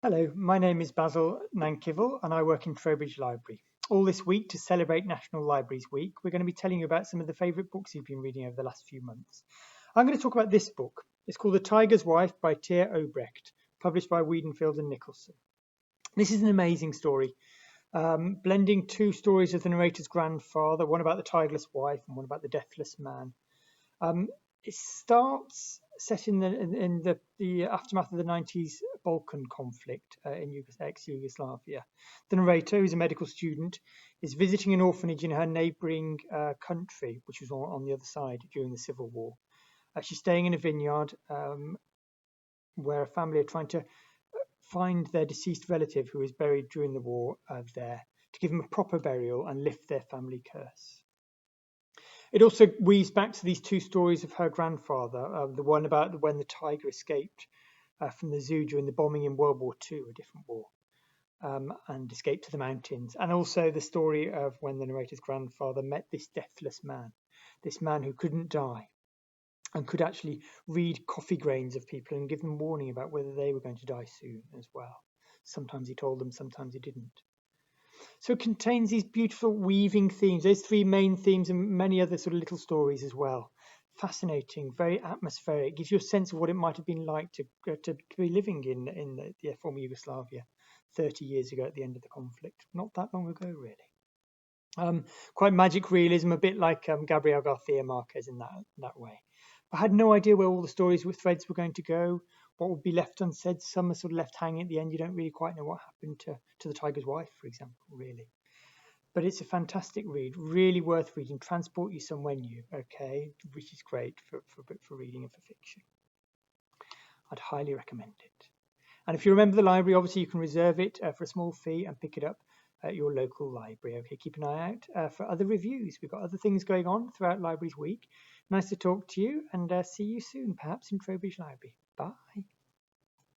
Hello, my name is Basil Nankival and I work in Trowbridge Library. All this week, to celebrate National Libraries Week, we're going to be telling you about some of the favourite books you've been reading over the last few months. I'm going to talk about this book. It's called The Tiger's Wife by Téa Obreht, published by Wiedenfield and Nicholson. This is an amazing story, blending two stories of the narrator's grandfather, one about the tigerless wife and one about the deathless man. Um, it starts set in the aftermath of the 90s Balkan conflict in ex-Yugoslavia. The narrator, who's a medical student, is visiting an orphanage in her neighbouring country, which was on the other side during the Civil War. She's staying in a vineyard where a family are trying to find their deceased relative who was buried during the war there to give them a proper burial and lift their family curse. It also weaves back to these two stories of her grandfather, the one about when the tiger escaped from the zoo during the bombing in World War II, a different war, and escaped to the mountains, and also the story of when the narrator's grandfather met this deathless man, this man who couldn't die and could actually read coffee grains of people and give them warning about whether they were going to die soon as well. Sometimes he told them, sometimes he didn't. So it contains these beautiful weaving themes. There's three main themes and many other sort of little stories as well. Fascinating, very atmospheric. It gives you a sense of what it might have been like to be living in the former Yugoslavia 30 years ago at the end of the conflict. Not that long ago, really. Quite magic realism, a bit like Gabriel Garcia Marquez in that way. I had no idea where all the stories with threads were going to go, what would be left unsaid. Some are sort of left hanging at the end. You don't really quite know what happened to the tiger's wife, for example, really. But it's a fantastic read, really worth reading, transport you somewhere new, okay, which is great for reading and for fiction. I'd highly recommend it. And if you remember the library, obviously you can reserve it for a small fee and pick it up at your local library. Okay, keep an eye out for other reviews. We've got other things going on throughout Libraries Week. Nice to talk to you and see you soon, perhaps in Trowbridge Library. Bye.